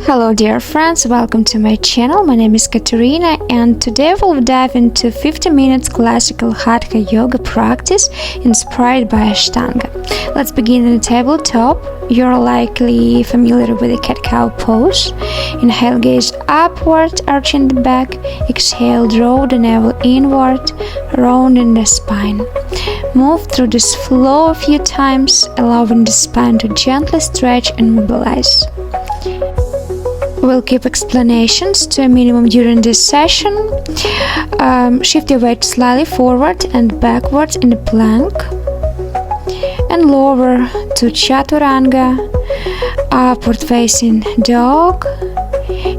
Hello dear friends, welcome to my channel. My name is Katerina and today we'll dive into 50 minutes classical Hatha Yoga practice inspired by Ashtanga. Let's begin in the tabletop. You're likely familiar with the cat-cow pose. Inhale, gaze upward, arching the back. Exhale, draw the navel inward, rounding the spine. Move through this flow a few times, allowing the spine to gently stretch and mobilize. We'll keep explanations to a minimum during this session. Shift your weight slightly forward and backwards in the plank. And lower to Chaturanga, upward facing dog.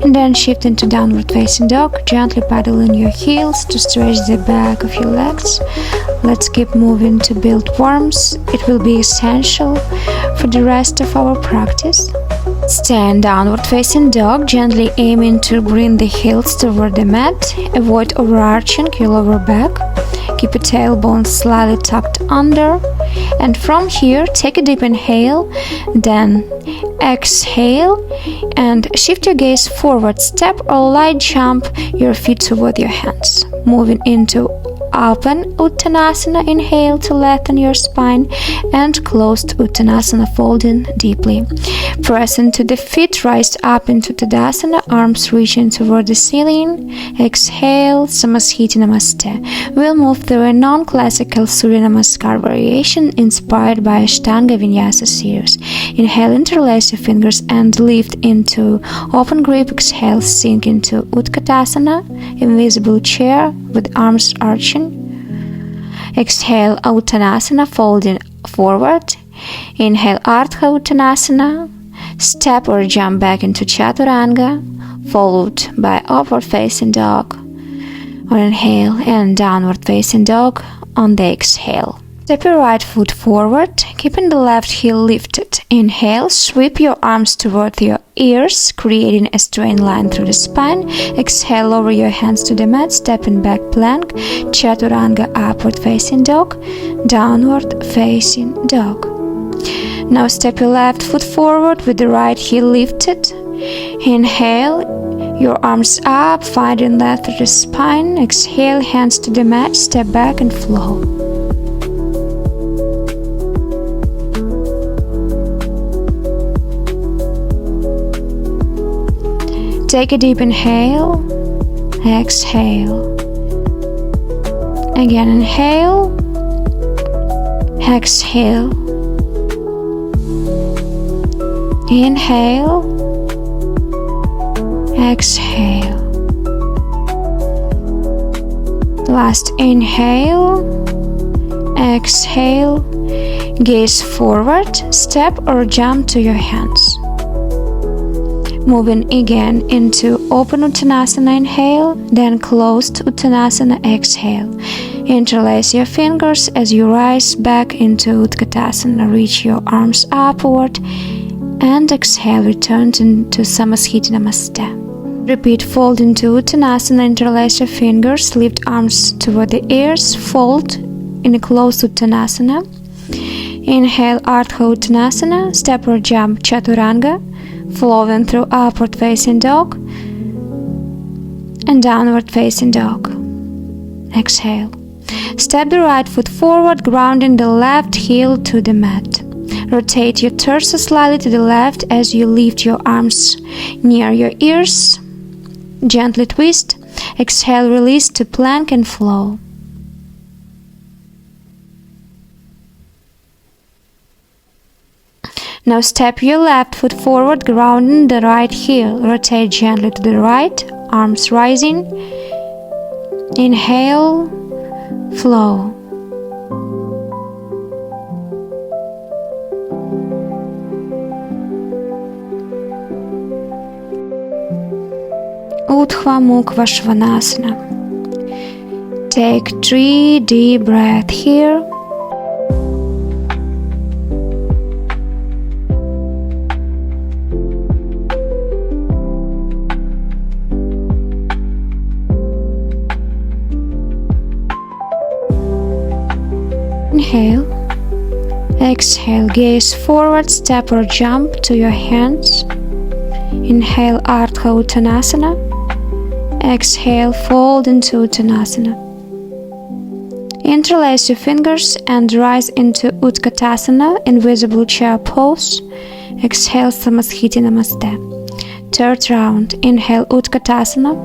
And then shift into downward facing dog, gently paddling your heels to stretch the back of your legs. Let's keep moving to build warmth. It will be essential for the rest of our practice. Stand downward facing dog, gently aiming to bring the heels toward the mat. Avoid overarching your lower back. Keep your tailbone slightly tucked under. And from here, take a deep inhale, then exhale and shift your gaze forward. Step or light jump your feet toward your hands. Moving into open Uttanasana, inhale to lengthen your spine, and closed Uttanasana, folding deeply. Press into the feet, rise up into Tadasana, arms reaching toward the ceiling. Exhale, Samasthiti Namaste. We'll move through a non-classical Surya Namaskar variation inspired by Ashtanga Vinyasa series. Inhale, interlace your fingers and lift into open grip. Exhale, sink into Utkatasana, invisible chair with arms arching. Exhale, Uttanasana, folding forward. Inhale, Ardha Uttanasana. Step or jump back into Chaturanga, followed by upward facing dog on inhale and downward facing dog on the exhale. Step your right foot forward, keeping the left heel lifted. Inhale, sweep your arms toward your ears, creating a straight line through the spine. Exhale, lower your hands to the mat, stepping back plank, Chaturanga, upward facing dog, downward facing dog. Now step your left foot forward with the right heel lifted. Inhale, your arms up, finding length through the spine. Exhale, hands to the mat, step back and flow. Take a deep inhale, exhale. Again, inhale, exhale. Inhale, exhale. Last inhale, exhale. Gaze forward, step or jump to your hands. Moving again into open Uttanasana, inhale, then closed Uttanasana, exhale. Interlace your fingers as you rise back into Utkatasana. Reach your arms upward and exhale, return to Samasthiti Namaste. Repeat, fold into Uttanasana, interlace your fingers, lift arms toward the ears, fold in a closed Uttanasana. Inhale, Ardha Uttanasana, step or jump Chaturanga, flowing through upward facing dog and downward facing dog. Exhale. Step the right foot forward, grounding the left heel to the mat. Rotate your torso slightly to the left as you lift your arms near your ears. Gently twist. Exhale, release to plank and flow. Now step your left foot forward, grounding the right heel. Rotate gently to the right, arms rising. Inhale, flow. Utha Mukha Svanasana. Take 3 deep breaths here. Inhale, exhale, gaze forward, step or jump to your hands. Inhale, Ardha Uttanasana. Exhale, fold into Uttanasana. Interlace your fingers and rise into Utkatasana, invisible chair pose. Exhale, Samasthiti Namaste. Third round. Inhale, Utkatasana.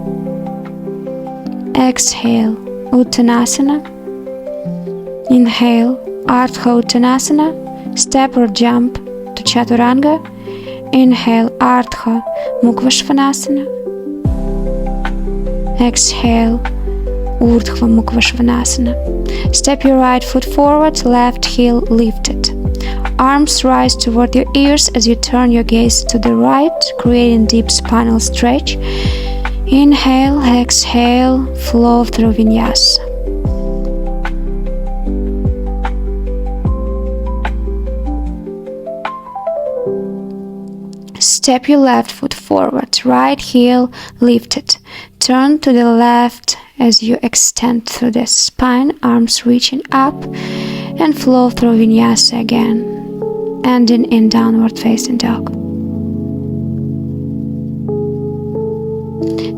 Exhale, Uttanasana. Inhale, Ardha Uttanasana. Step or jump to Chaturanga. Inhale, Ardha Mukha Svanasana. Exhale, Urdhva Mukha Svanasana. Step your right foot forward, left heel lifted. Arms rise toward your ears as you turn your gaze to the right, creating deep spinal stretch. Inhale, exhale, flow through vinyasa. Step your left foot forward, right heel lifted. Turn to the left as you extend through the spine, arms reaching up, and flow through vinyasa again, ending in downward facing dog.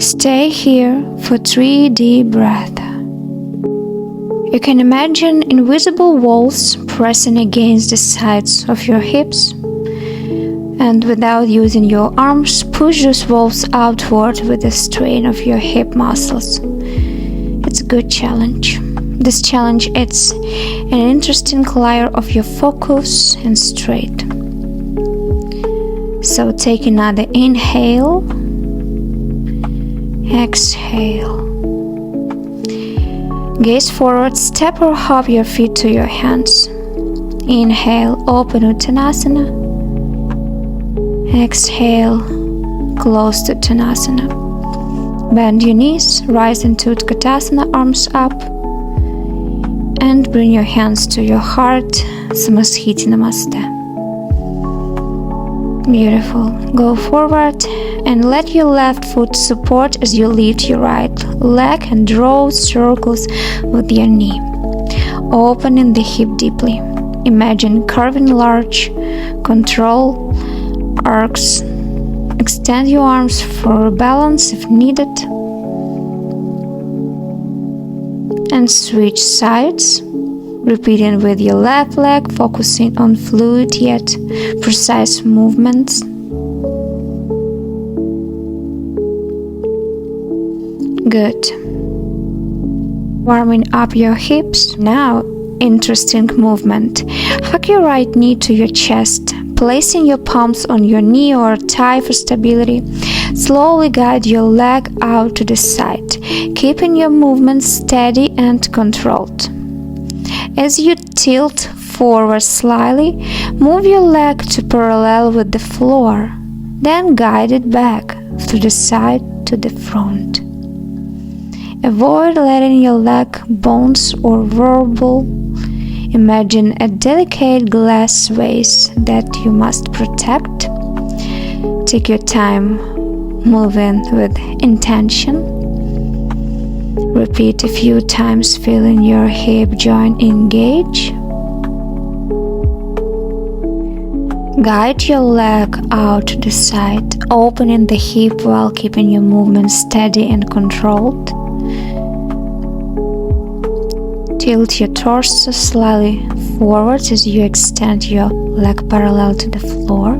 Stay here for 3 deep breaths. You can imagine invisible walls pressing against the sides of your hips, and without using your arms, push those walls outward with the strain of your hip muscles. It's a good challenge. This challenge adds an interesting layer of your focus and straight. So take another inhale, exhale. Gaze forward, step or hop your feet to your hands. Inhale, open Uttanasana. Exhale, close to Uttanasana. Bend your knees, rise into Utkatasana, arms up, and bring your hands to your heart, Samasthiti Namaste. Beautiful. Go forward and let your left foot support as you lift your right leg and draw circles with your knee, opening the hip deeply. Imagine curving large, control arcs. Extend your arms for balance if needed. And switch sides, repeating with your left leg, focusing on fluid yet precise movements. Good. Warming up your hips. Now, interesting movement. Hug your right knee to your chest, placing your palms on your knee or thigh for stability. Slowly guide your leg out to the side, keeping your movement steady and controlled. As you tilt forward slightly, move your leg to parallel with the floor, then guide it back to the side to the front. Avoid letting your leg bounce or wobble. Imagine a delicate glass vase that you must protect. Take your time moving with intention. Repeat a few times, feeling your hip joint engage. Guide your leg out to the side, opening the hip while keeping your movement steady and controlled. Tilt your torso slightly forward as you extend your leg parallel to the floor.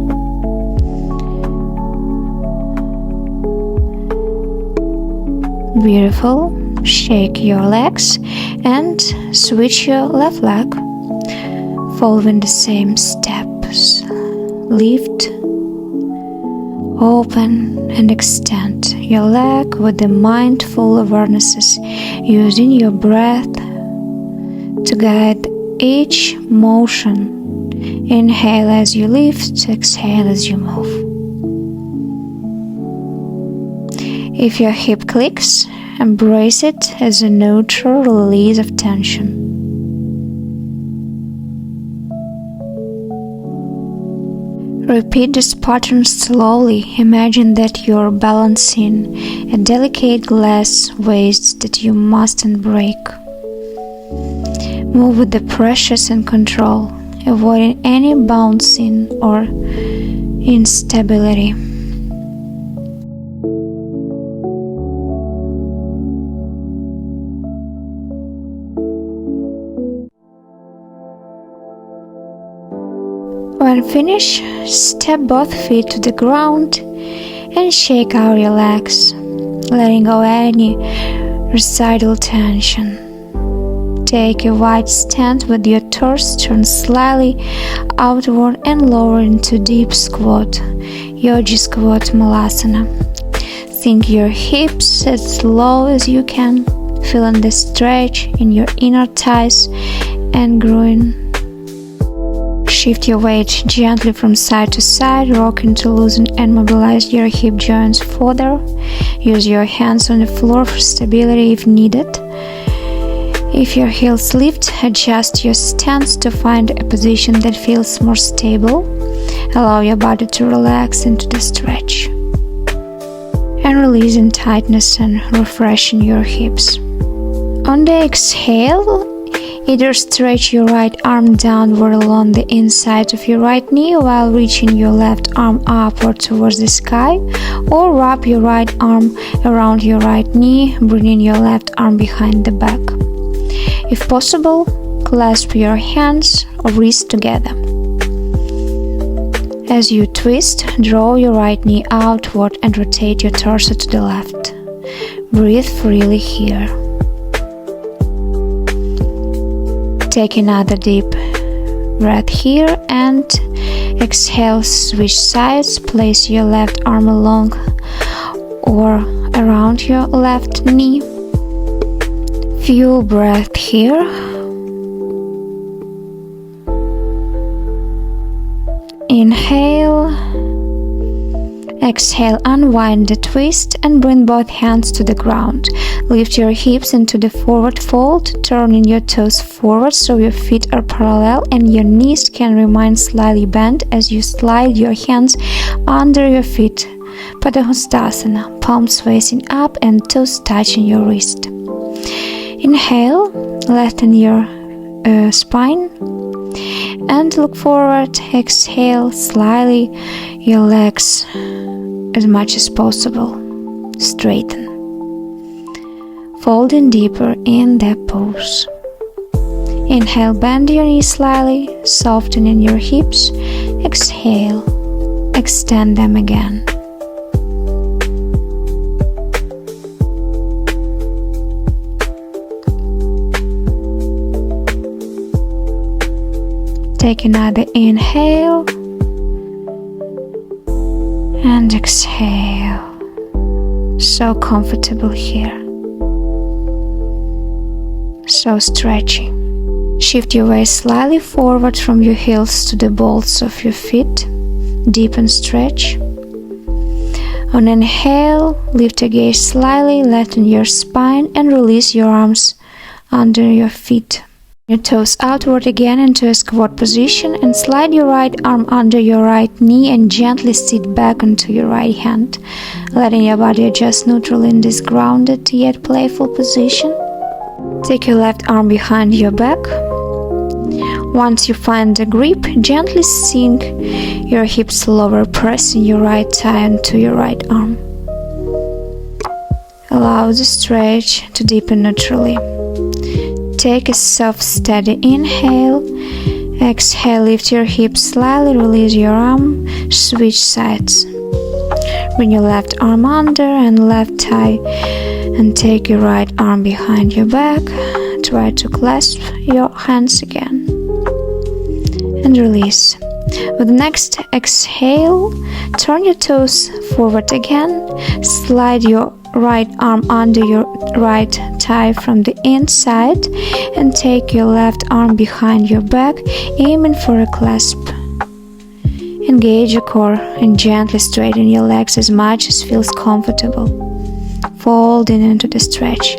Beautiful. Shake your legs and switch your left leg, following the same steps. Lift, open, and extend your leg with the mindful awarenesses, using your breath to guide each motion. Inhale as you lift, exhale as you move. If your hip clicks, embrace it as a neutral release of tension. Repeat this pattern slowly. Imagine that you're balancing a delicate glass vase that you mustn't break. Move with the pressures and control, avoiding any bouncing or instability. When finished, step both feet to the ground and shake out your legs, letting go any residual tension. Take a wide stance with your torso turned slightly outward and lower into deep squat, yogi squat malasana. Sink your hips as low as you can, feeling the stretch in your inner thighs and groin. Shift your weight gently from side to side, rocking to loosen and mobilize your hip joints further. Use your hands on the floor for stability if needed. If your heels lift, adjust your stance to find a position that feels more stable. Allow your body to relax into the stretch. And releasing tightness and refreshing your hips. On the exhale, either stretch your right arm downward along the inside of your right knee while reaching your left arm upward towards the sky, or wrap your right arm around your right knee, bringing your left arm behind the back. If possible, clasp your hands or wrists together. As you twist, draw your right knee outward and rotate your torso to the left. Breathe freely here. Take another deep breath here and exhale, switch sides. Place your left arm along or around your left knee. Few breath here. Inhale. Exhale, unwind the twist and bring both hands to the ground. Lift your hips into the forward fold, turning your toes forward so your feet are parallel and your knees can remain slightly bent as you slide your hands under your feet. Padahastasana, palms facing up and toes touching your wrist. Inhale, lengthen your spine and look forward. Exhale, slightly your legs as much as possible. Straighten. Folding deeper in that pose. Inhale, bend your knees slightly, softening your hips. Exhale, extend them again. Take another inhale and exhale. So comfortable here. So stretchy. Shift your weight slightly forward from your heels to the balls of your feet. Deepen stretch. On inhale, lift your gaze slightly, lengthen your spine and release your arms under your feet. Your toes outward again into a squat position and slide your right arm under your right knee and gently sit back onto your right hand, letting your body adjust neutrally in this grounded yet playful position. Take your left arm behind your back. Once you find a grip, gently sink your hips lower, pressing your right thigh onto your right arm. Allow the stretch to deepen naturally. Take a soft, steady inhale. Exhale, lift your hips slightly, release your arm, switch sides. Bring your left arm under and left thigh and take your right arm behind your back. Try to clasp your hands again and release. With the next exhale, turn your toes forward again. Slide your right arm under your right thigh from the inside and take your left arm behind your back, aiming for a clasp. Engage your core and gently straighten your legs as much as feels comfortable. Folding into the stretch.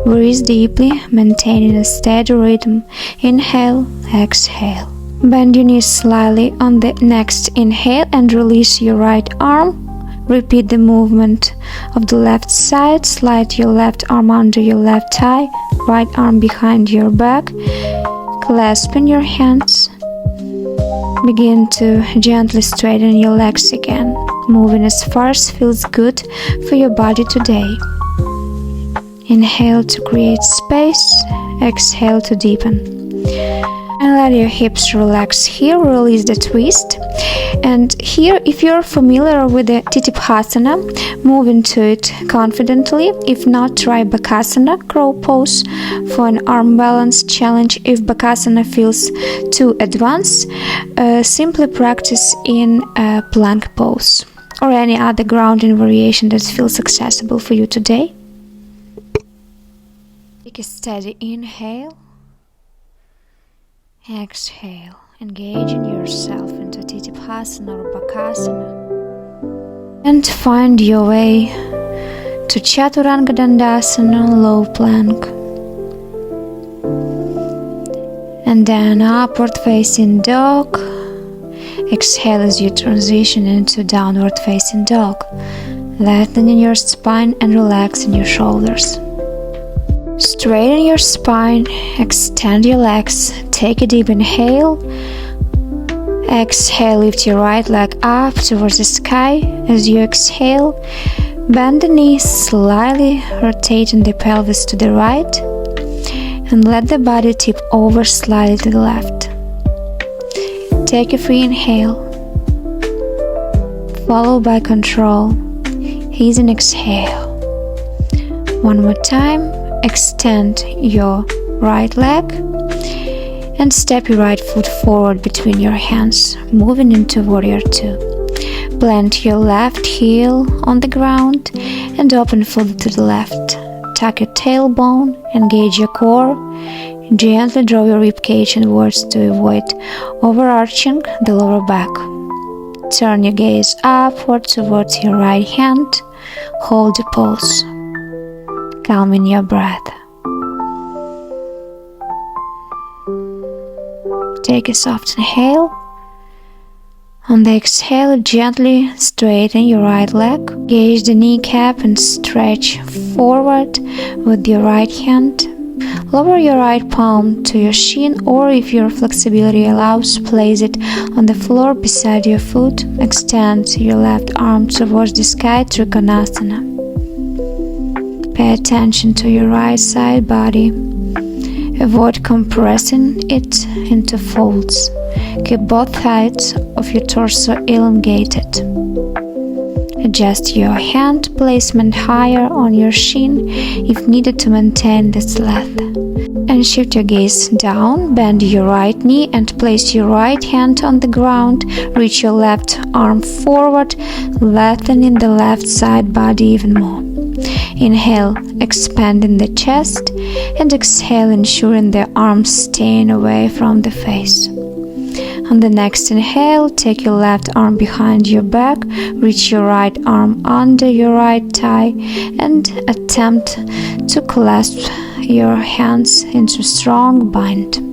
Breathe deeply, maintaining a steady rhythm. Inhale, exhale. Bend your knees slightly on the next inhale and release your right arm. Repeat the movement of the left side. Slide your left arm under your left thigh, right arm behind your back, clasping your hands. Begin to gently straighten your legs again, moving as far as feels good for your body today. Inhale to create space, exhale to deepen. And let your hips relax here, release the twist. And here, if you're familiar with the Titipasana, move into it confidently. If not, try Bakasana, crow pose, for an arm balance challenge. If Bakasana feels too advanced, simply practice in a plank pose or any other grounding variation that feels accessible for you today. Take a steady inhale. Exhale, engaging yourself into Titipasana or Bakasana, and find your way to Chaturanga Dandasana, low plank, and then upward facing dog. Exhale as you transition into downward facing dog, lengthening your spine and relaxing your shoulders. Straighten your spine, extend your legs, take a deep inhale. Exhale, lift your right leg up towards the sky. As you exhale, bend the knees slightly, rotating the pelvis to the right, and let the body tip over slightly to the left. Take a free inhale, followed by control, easy exhale. One more time. Extend your right leg and step your right foot forward between your hands, moving into Warrior 2. Plant your left heel on the ground and open fully to the left. Tuck your tailbone, engage your core, gently draw your ribcage inwards to avoid overarching the lower back. Turn your gaze upward towards your right hand, hold the pose. Calming your breath. Take a soft inhale. On the exhale, gently straighten your right leg. Engage the kneecap and stretch forward with your right hand. Lower your right palm to your shin, or if your flexibility allows, place it on the floor beside your foot. Extend your left arm towards the sky, Trikonasana. Pay attention to your right side body. Avoid compressing it into folds. Keep both sides of your torso elongated. Adjust your hand placement higher on your shin if needed to maintain this length. And shift your gaze down, bend your right knee and place your right hand on the ground. Reach your left arm forward, lengthening the left side body even more. Inhale, expanding the chest, and exhale, ensuring the arms staying away from the face. On the next inhale, take your left arm behind your back, reach your right arm under your right thigh, and attempt to clasp your hands into a strong bind.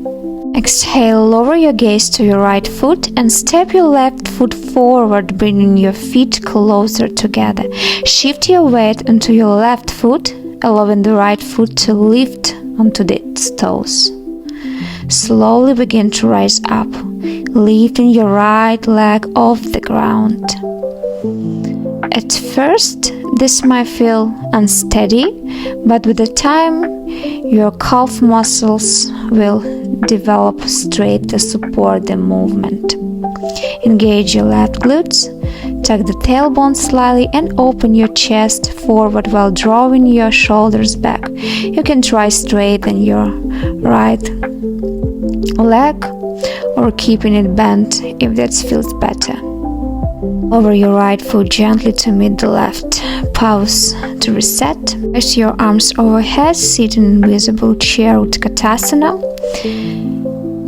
Exhale, lower your gaze to your right foot and step your left foot forward, bringing your feet closer together. Shift your weight onto your left foot, allowing the right foot to lift onto its toes. Slowly begin to rise up, lifting your right leg off the ground. At first, this might feel unsteady, but with the time, your calf muscles will develop straight to support the movement. Engage your left glutes, tuck the tailbone slightly and open your chest forward while drawing your shoulders back. You can try straighten your right leg or keeping it bent if that feels better. Lower your right foot gently to meet the left. Pause to reset. Place your arms overhead, sit in invisible chair Utkatasana.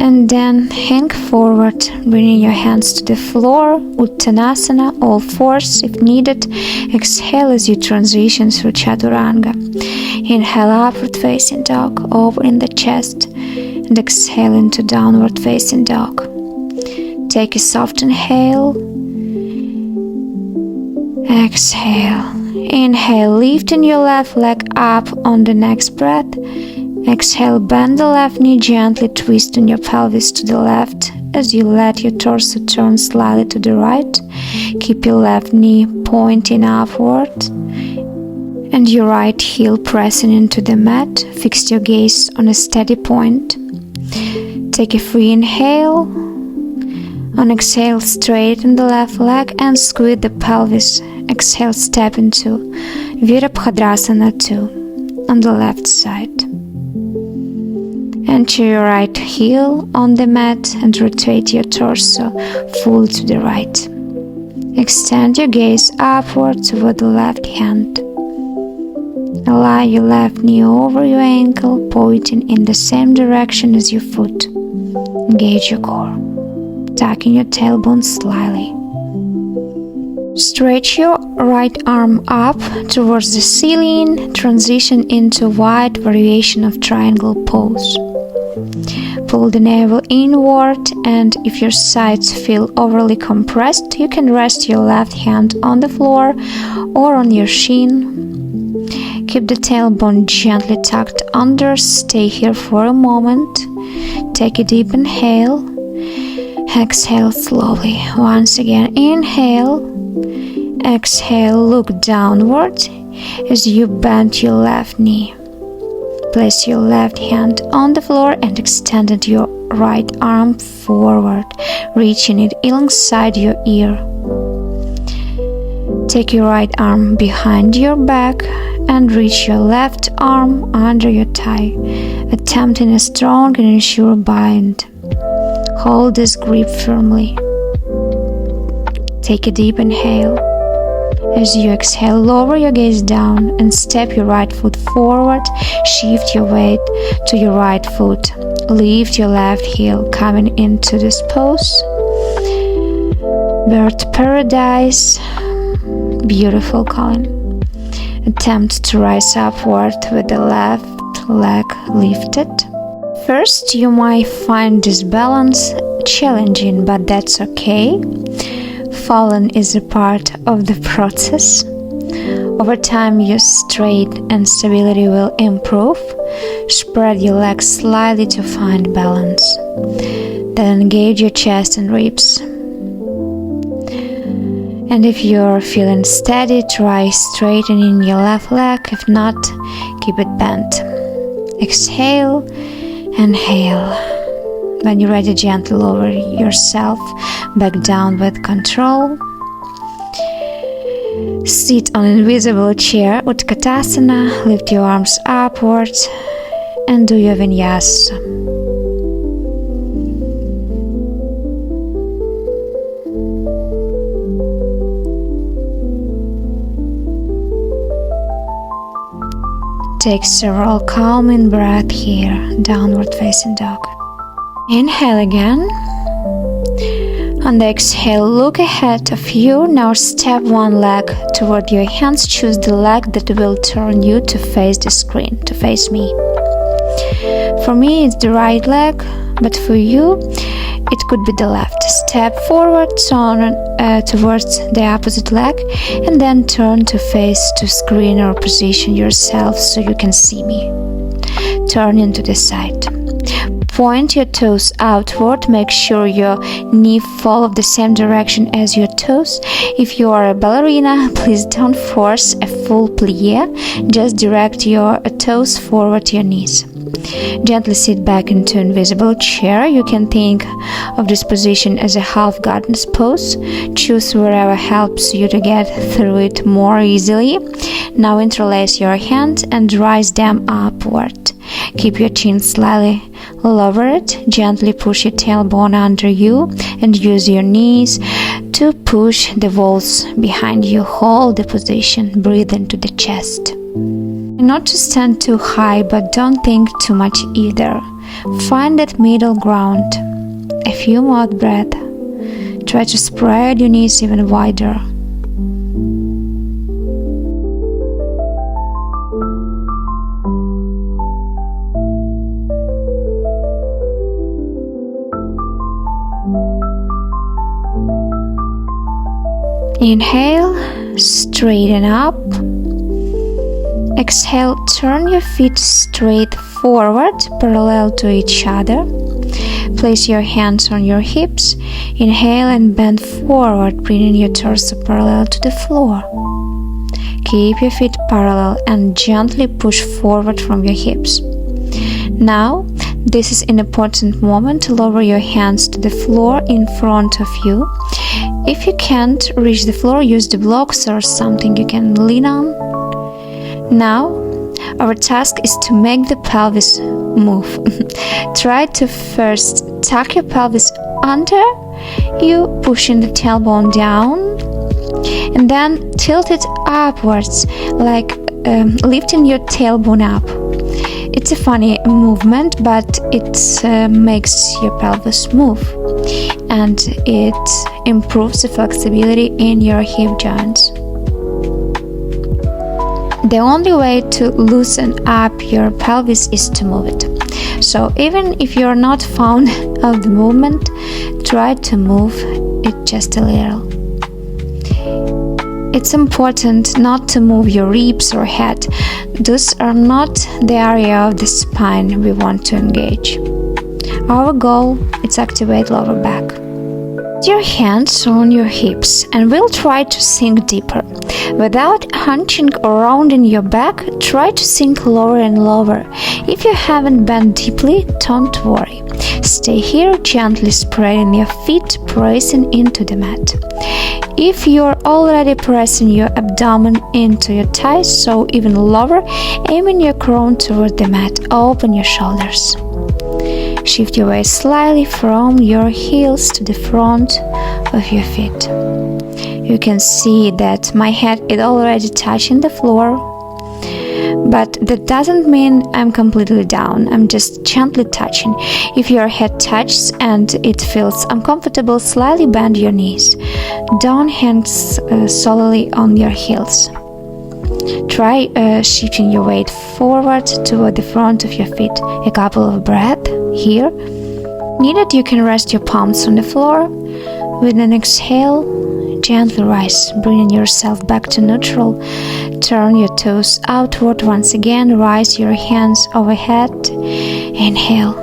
And then hang forward, bringing your hands to the floor, Uttanasana, all fours if needed. Exhale as you transition through Chaturanga. Inhale, upward facing dog, over in the chest, and exhale into downward facing dog. Take a soft inhale. Exhale. Inhale, lifting your left leg up on the next breath. Exhale, bend the left knee gently, twisting your pelvis to the left as you let your torso turn slightly to the right. Keep your left knee pointing upward and your right heel pressing into the mat. Fix your gaze on a steady point. Take a free inhale. On exhale, straighten the left leg and squeeze the pelvis. Exhale, step into Virabhadrasana 2 on the left side. Enter your right heel on the mat and rotate your torso full to the right. Extend your gaze upward toward the left hand. Allow your left knee over your ankle, pointing in the same direction as your foot. Engage your core, tucking your tailbone slightly. Stretch your right arm up towards the ceiling, transition into wide variation of triangle pose. Pull the navel inward, and if your sides feel overly compressed, you can rest your left hand on the floor or on your shin. Keep the tailbone gently tucked under. Stay here for a moment. Take a deep inhale. Exhale slowly. Once again, inhale. Exhale, look downward as you bend your left knee. Place your left hand on the floor and extend your right arm forward, reaching it alongside your ear. Take your right arm behind your back and reach your left arm under your thigh, attempting a strong and sure bind. Hold this grip firmly. Take a deep inhale. As you exhale, lower your gaze down and step your right foot forward. Shift your weight to your right foot. Lift your left heel, coming into this pose. Bird paradise. Beautiful, Colin. Attempt to rise upward with the left leg lifted. First, you might find this balance challenging, but that's okay. Falling is a part of the process. Over time, your strength and stability will improve. Spread your legs slightly to find balance. Then engage your chest and ribs. And if you're feeling steady, try straightening your left leg. If not, keep it bent. Exhale, inhale. When you're ready, gently lower yourself back down with control. Sit on an invisible chair, Utkatasana. Lift your arms upwards and do your vinyasa. Take several calming breaths here, downward facing dog. Inhale again. On the exhale, look ahead of you. Now step one leg toward your hands. Choose the leg that will turn you to face the screen, to face me. For me, it's the right leg, but for you, it could be the left. Step forward, turn towards the opposite leg, and then turn to face to screen or position yourself so you can see me. Turn into the side. Point your toes outward. Make sure your knee follows the same direction as your toes. If you are a ballerina, please don't force a full plie. Just direct your toes forward to your knees. Gently sit back into invisible chair. You can think of this position as a half goddess pose. Choose wherever helps you to get through it more easily. Now interlace your hands and rise them upward. Keep your chin slightly lowered. Gently push your tailbone under you and use your knees to push the walls behind you. Hold the position. Breathe into the chest. Not to stand too high, but don't think too much either. Find that middle ground. A few more breaths. Try to spread your knees even wider. Inhale, straighten up. Exhale, turn your feet straight forward, parallel to each other. Place your hands on your hips. Inhale and bend forward, bringing your torso parallel to the floor. Keep your feet parallel and gently push forward from your hips. Now, This is an important moment. Lower your hands to the floor in front of you. If you can't reach the floor, use the blocks or something you can lean on. Now, our task is to make the pelvis move. Try to first tuck your pelvis under you, pushing the tailbone down, and then tilt it upwards, like lifting your tailbone up. It's a funny movement, but it makes your pelvis move, and it improves the flexibility in your hip joints. The only way to loosen up your pelvis is to move it. So even if you're not fond of the movement, try to move it just a little. It's important not to move your ribs or head. Those are not the area of the spine we want to engage. Our goal is to activate lower back. Put your hands on your hips and we'll try to sink deeper. Without hunching or rounding your back, try to sink lower and lower. If you haven't bent deeply, don't worry. Stay here, gently spreading your feet, pressing into the mat. If you're already pressing your abdomen into your thighs, so even lower, aiming your crown toward the mat, open your shoulders. Shift your weight slightly from your heels to the front of your feet. You can see that my head is already touching the floor, but that doesn't mean I'm completely down. I'm just gently touching. If your head touches and it feels uncomfortable, slightly bend your knees. Don't hang solely on your heels. Try shifting your weight forward toward the front of your feet. A couple of breaths here. Needed, you can rest your palms on the floor. With an exhale, gently rise, bringing yourself back to neutral. Turn your toes outward once again. Rise your hands overhead. Inhale.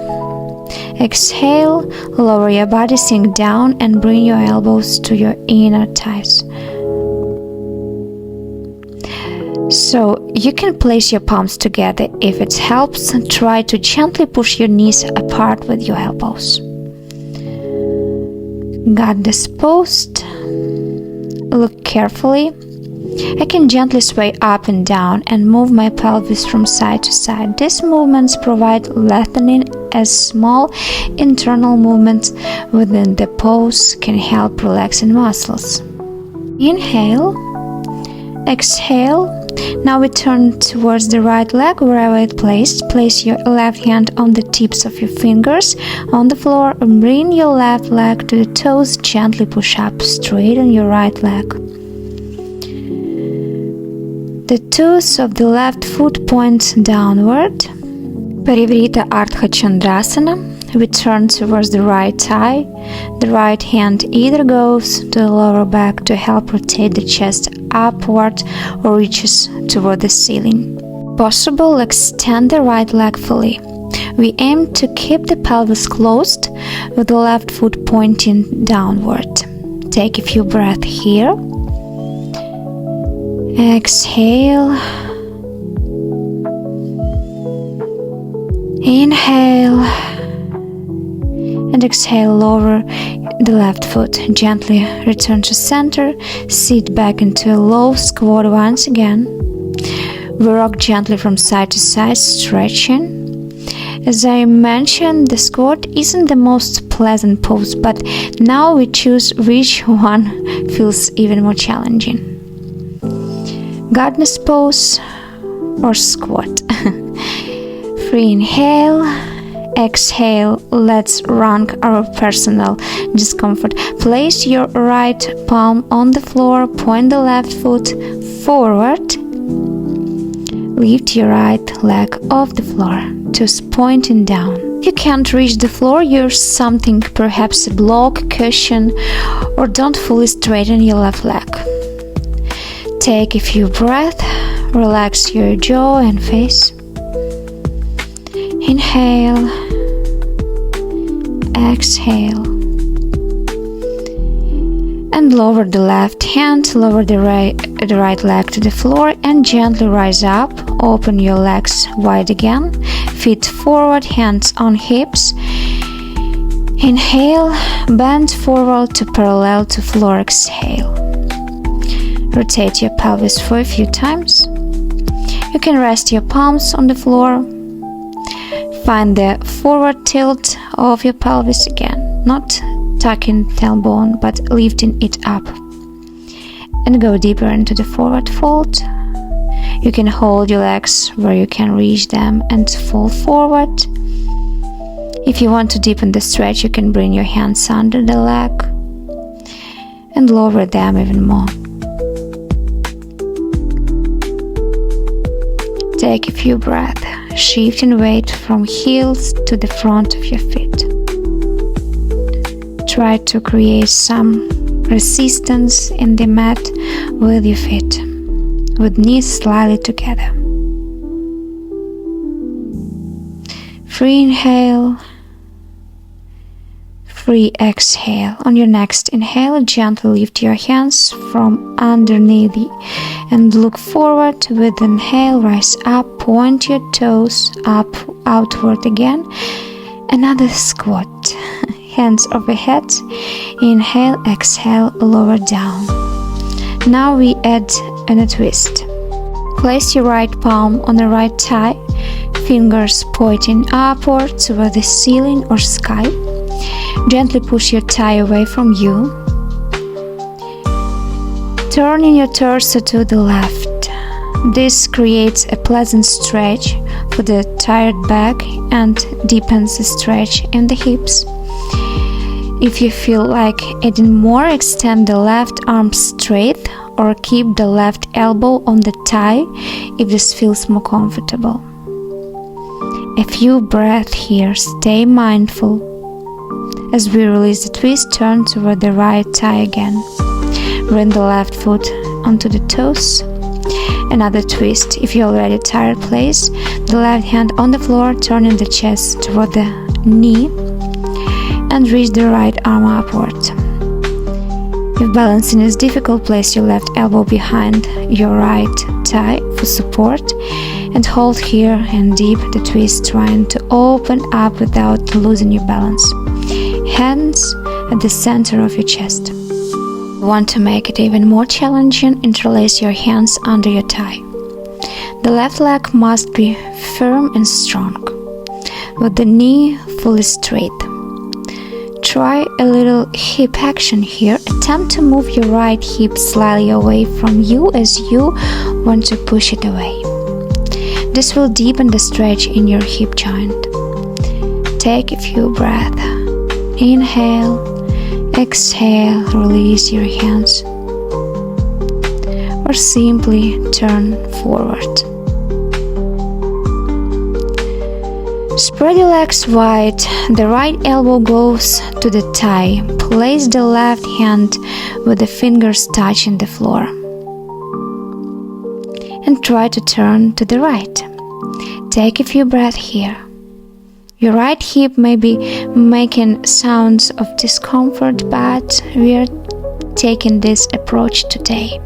Exhale, lower your body, sink down and bring your elbows to your inner thighs. So you can place your palms together. If it helps, try to gently push your knees apart with your elbows. Got this posed. Look carefully. I can gently sway up and down and move my pelvis from side to side. These movements provide lengthening, as small internal movements within the pose can help relaxing muscles. Inhale. Exhale. Now we turn towards the right leg wherever it placed. Place your left hand on the tips of your fingers on the floor and bring your left leg to the toes. Gently push up, straighten your right leg. The toes of the left foot point downward. Parivrita Ardha Chandrasana. We turn towards the right thigh. The right hand either goes to the lower back to help rotate the chest upward or reaches toward the ceiling. Possible, extend the right leg fully. We aim to keep the pelvis closed with the left foot pointing downward. Take a few breaths here. Exhale. Inhale. And exhale, lower the left foot. Gently return to center. Sit back into a low squat once again. We rock gently from side to side, stretching. As I mentioned, the squat isn't the most pleasant pose, but now we choose which one feels even more challenging. Goddess pose or squat. Free inhale. Exhale, let's rank our personal discomfort. Place your right palm on the floor, point the left foot forward. Lift your right leg off the floor, toes pointing down. If you can't reach the floor, use something, perhaps a block, cushion, or don't fully straighten your left leg. Take a few breaths, relax your jaw and face. Inhale, exhale, and lower the left hand, lower the Anchor the right leg to the floor and gently rise up. Open your legs wide again. Feet forward, hands on hips. Inhale, bend forward to parallel to floor. Exhale. Rotate your pelvis for a few times. You can rest your palms on the floor. Find the forward tilt of your pelvis again, not tucking tailbone but lifting it up. And go deeper into the forward fold. You can hold your legs where you can reach them and fall forward. If you want to deepen the stretch, you can bring your hands under the leg and lower them even more. Take a few breaths, shifting weight from heels to the front of your feet. Try to create some resistance in the mat with your feet, with knees slightly together. Free inhale, free exhale. On your next inhale, gently lift your hands from underneath you and look forward. With inhale, rise up, point your toes up, outward again. Another squat. Hands overhead. Inhale, exhale, lower down. Now we add a twist. Place your right palm on the right thigh, fingers pointing upward toward the ceiling or sky. Gently push your thigh away from you. Turning your torso to the left. This creates a pleasant stretch for the tired back and deepens the stretch in the hips. If you feel like adding more, extend the left arm straight or keep the left elbow on the thigh if this feels more comfortable. A few breaths here. Stay mindful. As we release the twist, turn toward the right thigh again. Bring the left foot onto the toes. Another twist. If you're already tired, place the left hand on the floor, turning the chest toward the knee and reach the right arm upward. If balancing is difficult, place your left elbow behind your right thigh for support and hold here and deep the twist, trying to open up without losing your balance. Hands at the center of your chest. Want to make it even more challenging? Interlace your hands under your thigh. The left leg must be firm and strong, with the knee fully straight. Try a little hip action here. Attempt to move your right hip slightly away from you as you want to push it away. This will deepen the stretch in your hip joint. Take a few breaths. Inhale, exhale, release your hands, or simply turn forward. Spread your legs wide. The right elbow goes to the thigh. Place the left hand with the fingers touching the floor. And try to turn to the right. Take a few breaths here. Your right hip may be making sounds of discomfort, but we are taking this approach today.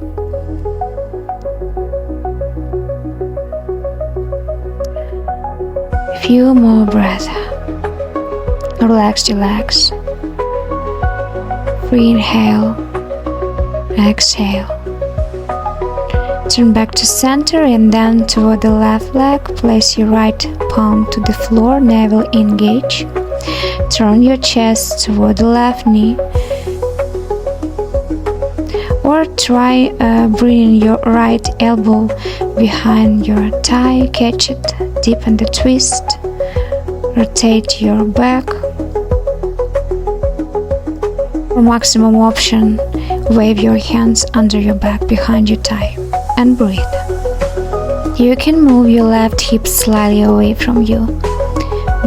Few more breaths. Relax your legs. Free inhale, exhale. Turn back to center and then toward the left leg. Place your right palm to the floor, navel engage. Turn your chest toward the left knee. Or try bringing your right elbow behind your thigh. Catch it, deepen the twist. Rotate your back. For maximum option, wave your hands under your back behind your thigh and breathe. You can move your left hip slightly away from you.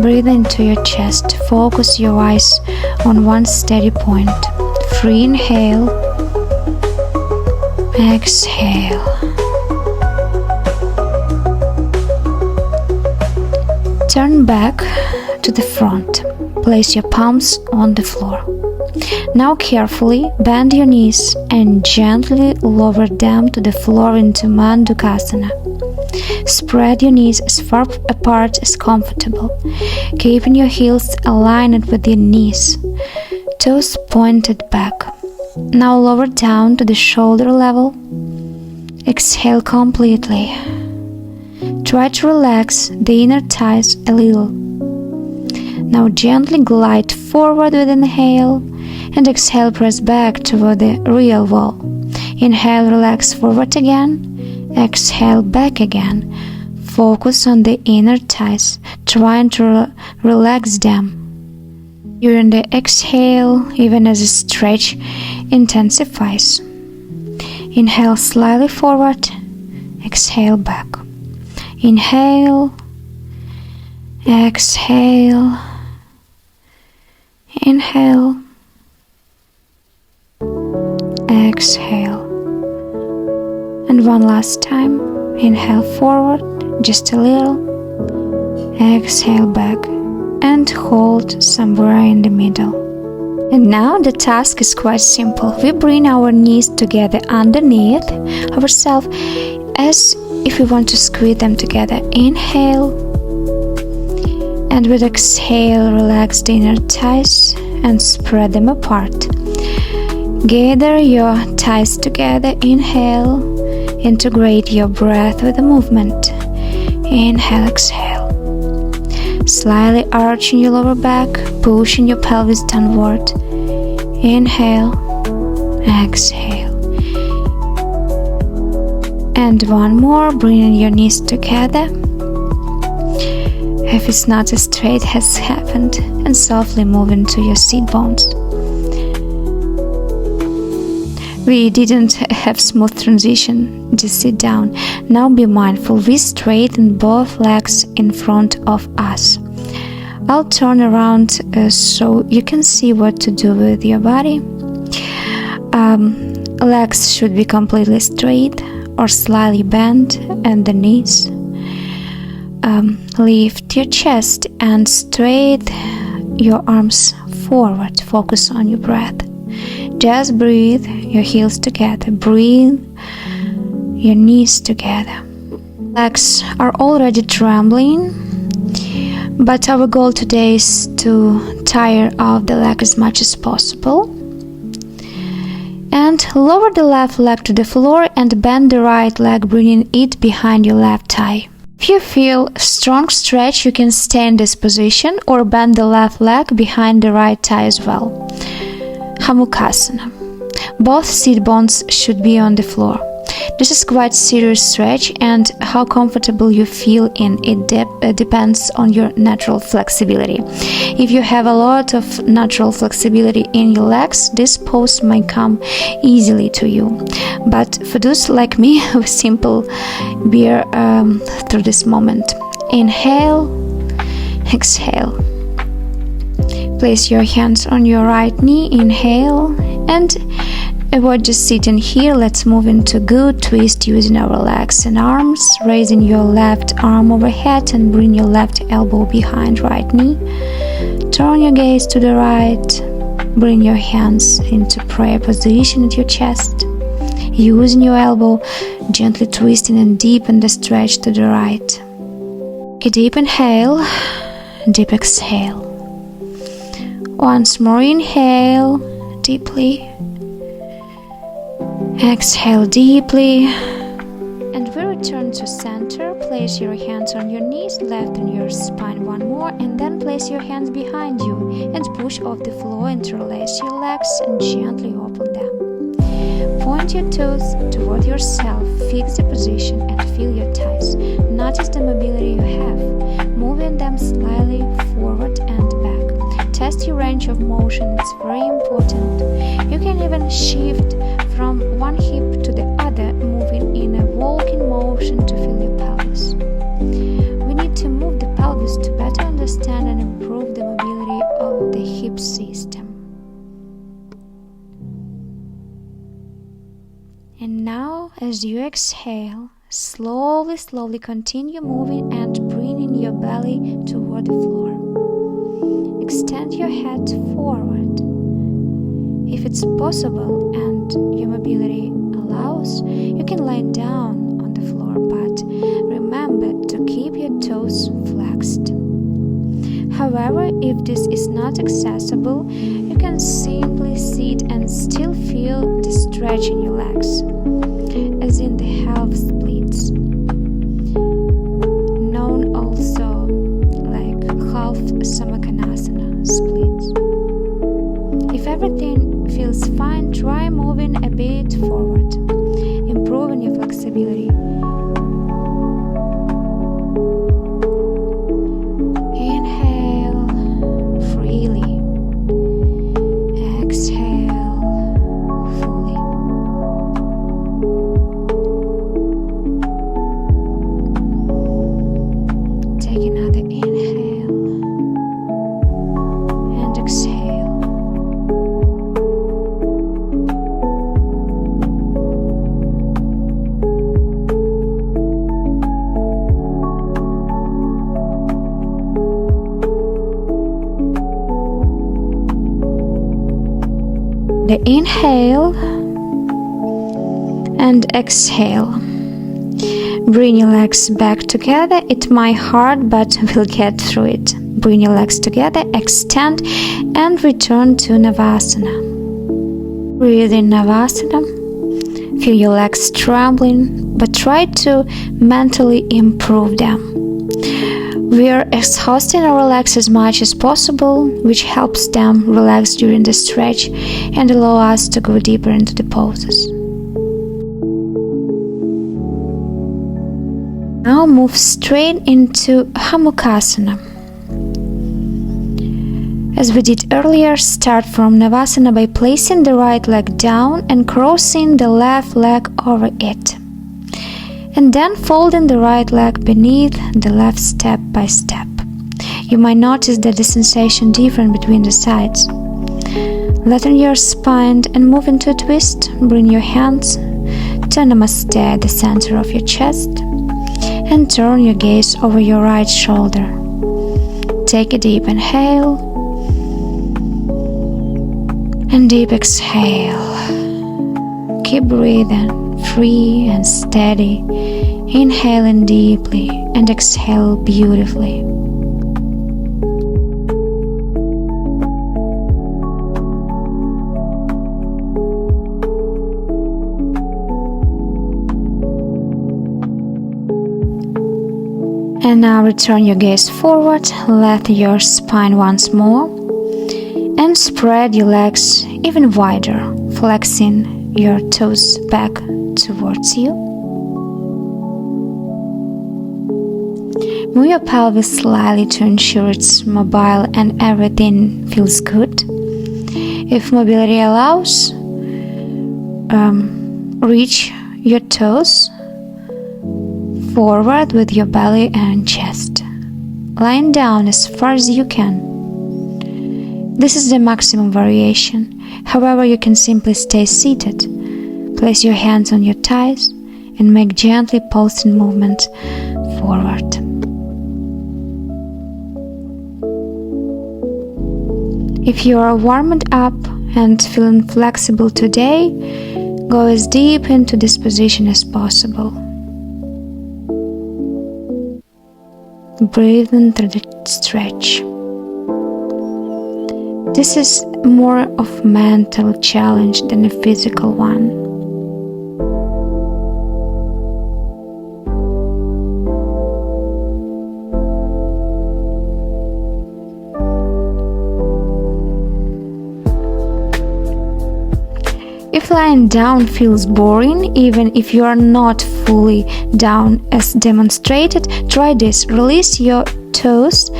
Breathe into your chest. Focus your eyes on one steady point. Free inhale. Exhale. Turn back to the front. Place your palms on the floor. Now carefully bend your knees and gently lower them to the floor into Mandukasana. Spread your knees as far apart as comfortable, keeping your heels aligned with your knees, toes pointed back. Now lower down to the shoulder level. Exhale completely. Try to relax the inner thighs a little. Now gently glide forward with inhale and exhale, press back toward the real wall. Inhale, relax forward again. Exhale, back again. Focus on the inner thighs, trying to relax them. During the exhale, even as the stretch intensifies. Inhale slightly forward, exhale back. Inhale, exhale, inhale, exhale. And one last time, inhale forward, just a little, exhale back, and hold somewhere in the middle. And now the task is quite simple. We bring our knees together underneath ourselves as if we want to squeeze them together. Inhale, and with exhale, relax the inner thighs and spread them apart. Gather your thighs together. Inhale, integrate your breath with the movement. Inhale, exhale. Slightly arching your lower back, pushing your pelvis downward. Inhale, exhale. And one more, bringing your knees together. If it's not as straight has happened, and softly move into your seat bones. We didn't have smooth transition, just sit down. Now be mindful, we straighten both legs in front of us. I'll turn around so you can see what to do with your body. Legs should be completely straight or slightly bent, and the knees. Lift your chest and straight your arms forward. Focus on your breath. Just breathe your heels together. Breathe your knees together. Legs are already trembling, but our goal today is to tire off the leg as much as possible. And lower the left leg to the floor and bend the right leg, bringing it behind your left thigh. If you feel a strong stretch, you can stay in this position or bend the left leg behind the right thigh as well. Hamukasana. Both seat bones should be on the floor. This is quite serious stretch, and how comfortable you feel in it depends on your natural flexibility. If you have a lot of natural flexibility in your legs, this pose might come easily to you. But for those like me who simple bear through this moment. Inhale, exhale. Place your hands on your right knee. Inhale, and avoid just sitting here. Let's move into good twist using our legs and arms, raising your left arm overhead and bring your left elbow behind right knee. Turn your gaze to the right. Bring your hands into prayer position at your chest. Using your elbow, gently twisting and deepen the stretch to the right. A deep inhale, deep exhale. Once more, inhale deeply. Exhale deeply, and we return to center. Place your hands on your knees, left on your spine one more, and then place your hands behind you and push off the floor. Interlace your legs and gently open them. Point your toes toward yourself, fix the position and feel your thighs. Notice the mobility you have, moving them slightly forward and back. Test your range of motion, it's very important. You can even shift from one hip to the other, moving in a walking motion to feel your pelvis. We need to move the pelvis to better understand and improve the mobility of the hip system. And now, as you exhale, slowly continue moving and bringing your belly toward the floor. Extend your head forward. If it's possible and your mobility allows, you can lie down on the floor, but remember to keep your toes flexed. However, if this is not accessible, you can simply sit and still feel the stretch in your legs, as in the half splits, known also like half Samakhanasana splits. If everything feels fine, try moving a bit forward, improving your flexibility. Inhale freely. Exhale fully. Take another inhale and exhale. The inhale and exhale. Bring your legs back together. It might hurt, but we'll get through it. Bring your legs together, extend, and return to Navasana. Breathe in Navasana. Feel your legs trembling, but try to mentally improve them. We are exhausting our legs as much as possible, which helps them relax during the stretch and allow us to go deeper into the poses. Now move straight into Hamukasana. As we did earlier, start from Navasana by placing the right leg down and crossing the left leg over it, and then folding the right leg beneath the left step by step. You might notice that the sensation different between the sides. Lengthen your spine and move into a twist. Bring your hands to Namaste at the center of your chest and turn your gaze over your right shoulder. Take a deep inhale and deep exhale. Keep breathing, free and steady, inhaling deeply and exhale beautifully. And now return your gaze forward, lengthen your spine once more, and spread your legs even wider, flexing your toes back towards you. Move your pelvis slightly to ensure it's mobile and everything feels good. If mobility allows, reach your toes forward with your belly and chest, lying down as far as you can. This is the maximum variation. However, you can simply stay seated. Place your hands on your thighs and make gently pulsing movements forward. If you are warmed up and feeling flexible today, go as deep into this position as possible. Breathing through the stretch. This is more of a mental challenge than a physical one. If lying down feels boring, even if you are not fully down as demonstrated, try this. Release your toes,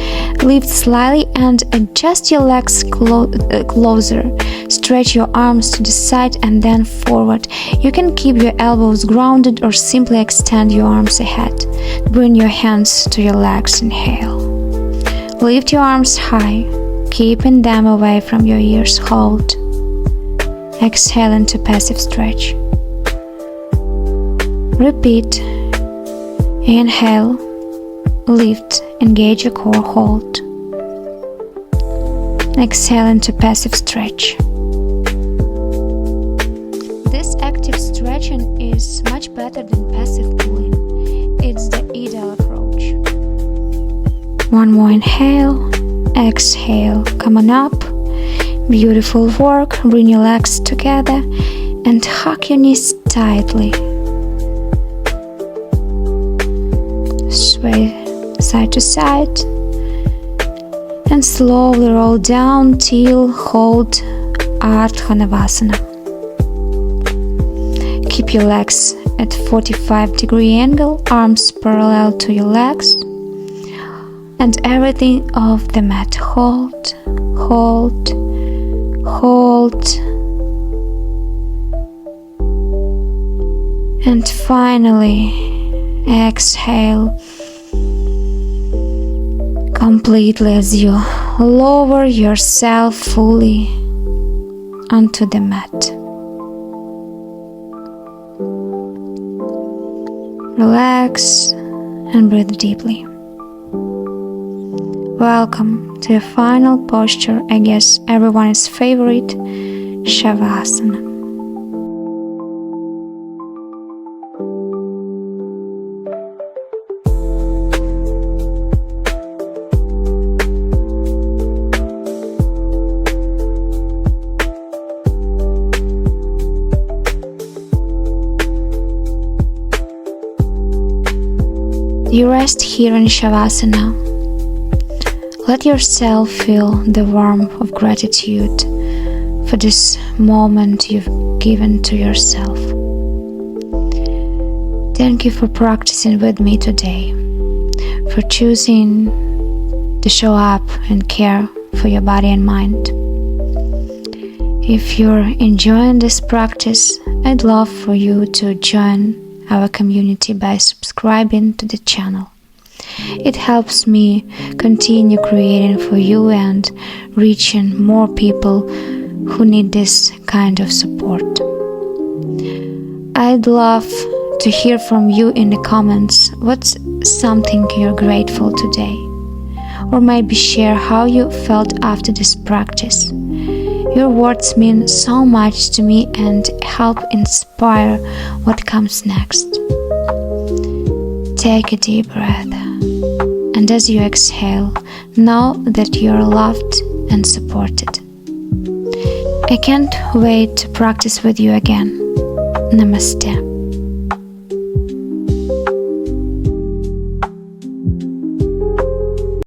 lift slightly and adjust your legs closer. Stretch your arms to the side and then forward. You can keep your elbows grounded or simply extend your arms ahead. Bring your hands to your legs. Inhale. Lift your arms high, keeping them away from your ears. Hold. Exhale into passive stretch. Repeat. Inhale, lift, engage your core, hold. Exhale into passive stretch. much better than passive pulling. It's the ideal approach. One more inhale, exhale, come on up. Beautiful work. Bring your legs together and hug your knees tightly. Sway side to side and slowly roll down till hold Ardha Navasana. Keep your legs at 45-degree angle, arms parallel to your legs, and everything off the mat. Hold, hold, hold, and finally exhale completely as you lower yourself fully onto the mat. Relax and breathe deeply. Welcome to your final posture, I guess everyone's favorite, Shavasana. You rest here in Shavasana. Let yourself feel the warmth of gratitude for this moment you've given to yourself. Thank you for practicing with me today, for choosing to show up and care for your body and mind. If you're enjoying this practice, I'd love for you to join our community by subscribing to the channel. It helps me continue creating for you and reaching more people who need this kind of support. I'd love to hear from you in the comments what's something you're grateful today, or maybe share how you felt after this practice. Your words mean so much to me and help inspire what comes next. Take a deep breath, and as you exhale, know that you're loved and supported. I can't wait to practice with you again. Namaste.